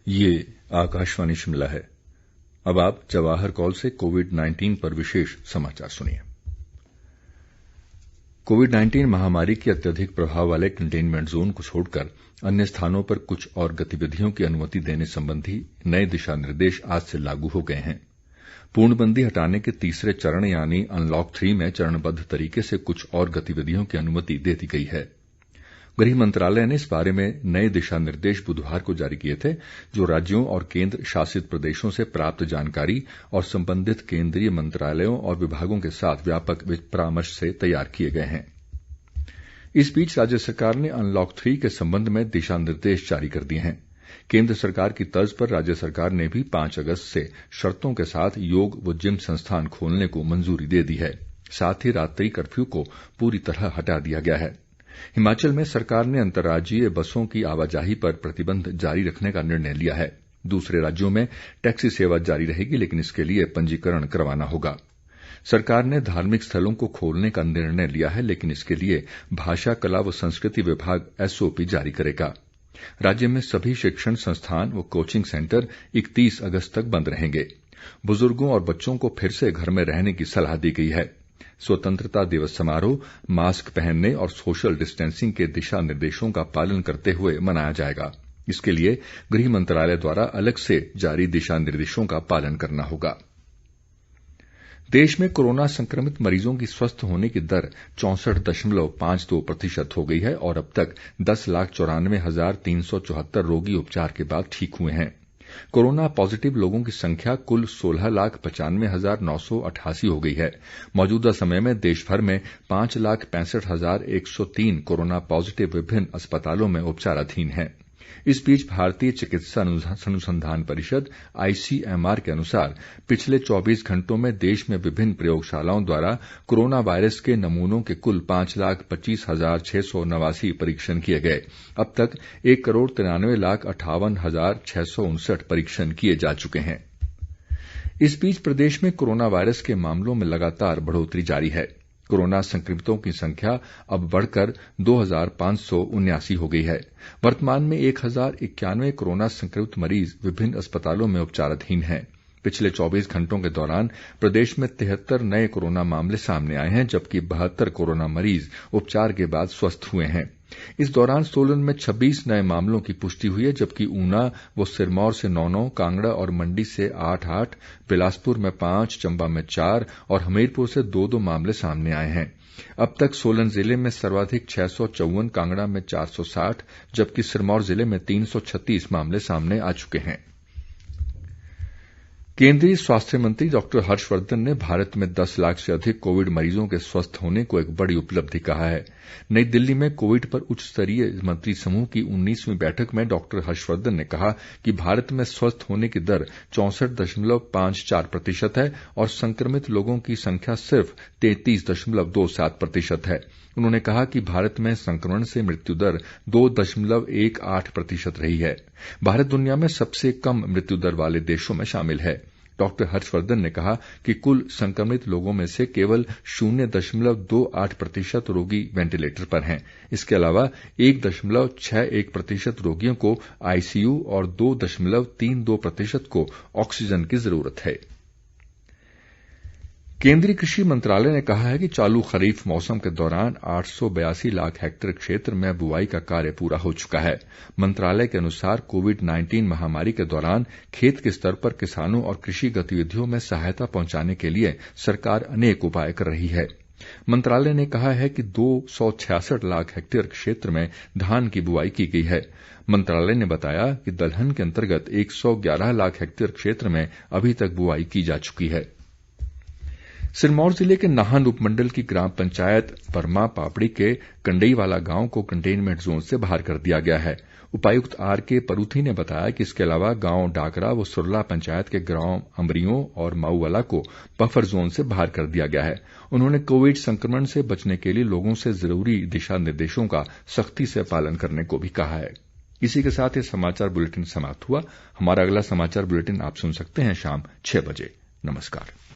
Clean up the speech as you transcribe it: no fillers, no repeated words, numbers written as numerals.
ये आकाशवाणी शिमला है। अब आप जवाहर कॉल से कोविड-19 पर विशेष समाचार सुनिए। कोविड-19 महामारी के अत्यधिक प्रभाव वाले कंटेनमेंट जोन को छोड़कर अन्य स्थानों पर कुछ और गतिविधियों की अनुमति देने संबंधी नए दिशा निर्देश आज से लागू हो गए हैं। पूर्णबंदी हटाने के तीसरे चरण यानी अनलॉक 3 में चरणबद्ध तरीके से कुछ और गतिविधियों की अनुमति दे दी गई है। गृह मंत्रालय ने इस बारे में नए दिशा निर्देश बुधवार को जारी किए थे, जो राज्यों और केंद्र शासित प्रदेशों से प्राप्त जानकारी और संबंधित केंद्रीय मंत्रालयों और विभागों के साथ व्यापक परामर्श से तैयार किए गए हैं। इस बीच राज्य सरकार ने अनलॉक 3 के संबंध में दिशा निर्देश जारी कर दिए हैं। केंद्र सरकार की तर्ज पर राज्य सरकार ने भी 5 अगस्त से शर्तों के साथ योग व जिम संस्थान खोलने को मंजूरी दे दी है। साथ ही रात्रि कर्फ्यू को पूरी तरह हटा दिया गया है। हिमाचल में सरकार ने अंतर्राज्यीय बसों की आवाजाही पर प्रतिबंध जारी रखने का निर्णय लिया है। दूसरे राज्यों में टैक्सी सेवा जारी रहेगी, लेकिन इसके लिए पंजीकरण करवाना होगा। सरकार ने धार्मिक स्थलों को खोलने का निर्णय लिया है, लेकिन इसके लिए भाषा, कला व संस्कृति विभाग एसओपी जारी करेगा। राज्य में सभी शिक्षण संस्थान व कोचिंग सेंटर 31 अगस्त तक बंद रहेंगे। बुजुर्गों और बच्चों को फिर से घर में रहने की सलाह दी गई है। स्वतंत्रता दिवस समारोह मास्क पहनने और सोशल डिस्टेंसिंग के दिशा निर्देशों का पालन करते हुए मनाया जाएगा। इसके लिए गृह मंत्रालय द्वारा अलग से जारी दिशा निर्देशों का पालन करना होगा। देश में कोरोना संक्रमित मरीजों की स्वस्थ होने की दर 64.52% हो गई है और अब तक 10,94,374 रोगी उपचार के बाद ठीक हुए हैं। कोरोना पॉजिटिव लोगों की संख्या कुल 16,95,988 हो गई है। मौजूदा समय में देश भर में 5,65,103 कोरोना पॉजिटिव विभिन्न अस्पतालों में उपचाराधीन हैं। इस बीच भारतीय चिकित्सा अनुसंधान परिषद ICMR के अनुसार पिछले 24 घंटों में देश में विभिन्न प्रयोगशालाओं द्वारा कोरोना वायरस के नमूनों के कुल 5,25,689 परीक्षण किए गए। अब तक 1,93,58,659 परीक्षण किए जा चुके हैं। इस बीच प्रदेश में कोरोना वायरस के मामलों में लगातार बढ़ोतरी जारी है। कोरोना संक्रमितों की संख्या अब बढ़कर 2,579 हो गई है। वर्तमान में 1,091 कोरोना संक्रमित मरीज विभिन्न अस्पतालों में उपचाराधीन हैं। पिछले 24 घंटों के दौरान प्रदेश में 73 नए कोरोना मामले सामने आए हैं, जबकि 72 कोरोना मरीज उपचार के बाद स्वस्थ हुए हैं। इस दौरान सोलन में 26 नए मामलों की पुष्टि हुई है, जबकि ऊना व सिरमौर से 9, कांगड़ा और मंडी से 8, बिलासपुर में 5, चंबा में 4 और हमीरपुर से 2 मामले सामने आए हैं। अब तक सोलन जिले में सर्वाधिक 654, कांगड़ा में 460, जबकि सिरमौर जिले में 336 मामले सामने आ चुके हैं। केंद्रीय स्वास्थ्य मंत्री डॉक्टर हर्षवर्धन ने भारत में 10 लाख से अधिक कोविड मरीजों के स्वस्थ होने को एक बड़ी उपलब्धि कहा है। नई दिल्ली में कोविड पर उच्च स्तरीय मंत्री समूह की 19वीं बैठक में डॉक्टर हर्षवर्धन ने कहा कि भारत में स्वस्थ होने की दर 64.54% है और संक्रमित लोगों की संख्या सिर्फ 33.27% है। उन्होंने कहा कि भारत में संक्रमण से मृत्यु दर 2.18% रही है। भारत दुनिया में सबसे कम मृत्यु दर वाले देशों में शामिल है। डॉक्टर हर्षवर्धन ने कहा कि कुल संक्रमित लोगों में से केवल 0.28% रोगी वेंटिलेटर पर हैं। इसके अलावा 1.61% रोगियों को ICU और 2.32% को ऑक्सीजन की जरूरत है। केंद्रीय कृषि मंत्रालय ने कहा है कि चालू खरीफ मौसम के दौरान 882 लाख हेक्टेयर क्षेत्र में बुआई का कार्य पूरा हो चुका है। मंत्रालय के अनुसार कोविड-19 महामारी के दौरान खेत के स्तर पर किसानों और कृषि गतिविधियों में सहायता पहुंचाने के लिए सरकार अनेक उपाय कर रही है। मंत्रालय ने कहा है कि 266 लाख हेक्टेयर क्षेत्र में धान की बुआई की गई है। मंत्रालय ने बताया कि दलहन के अंतर्गत 111 लाख हेक्टेयर क्षेत्र में अभी तक बुआई की जा चुकी है। सिरमौर जिले के नाहन उपमंडल की ग्राम पंचायत बरमा पापड़ी के कंडईवाला गांव को कंटेनमेंट जोन से बाहर कर दिया गया है। उपायुक्त RK परूथी ने बताया कि इसके अलावा गांव डागरा व सुरला पंचायत के गांव अमरियों और माऊवाला को बफर जोन से बाहर कर दिया गया है। उन्होंने कोविड संक्रमण से बचने के लिए लोगों से जरूरी दिशा निर्देशों का सख्ती से पालन करने को भी कहा है। इसी के साथ ये समाचार बुलेटिन समाप्त हुआ। हमारा अगला समाचार बुलेटिन आप सुन सकते हैं शाम 6 बजे। नमस्कार।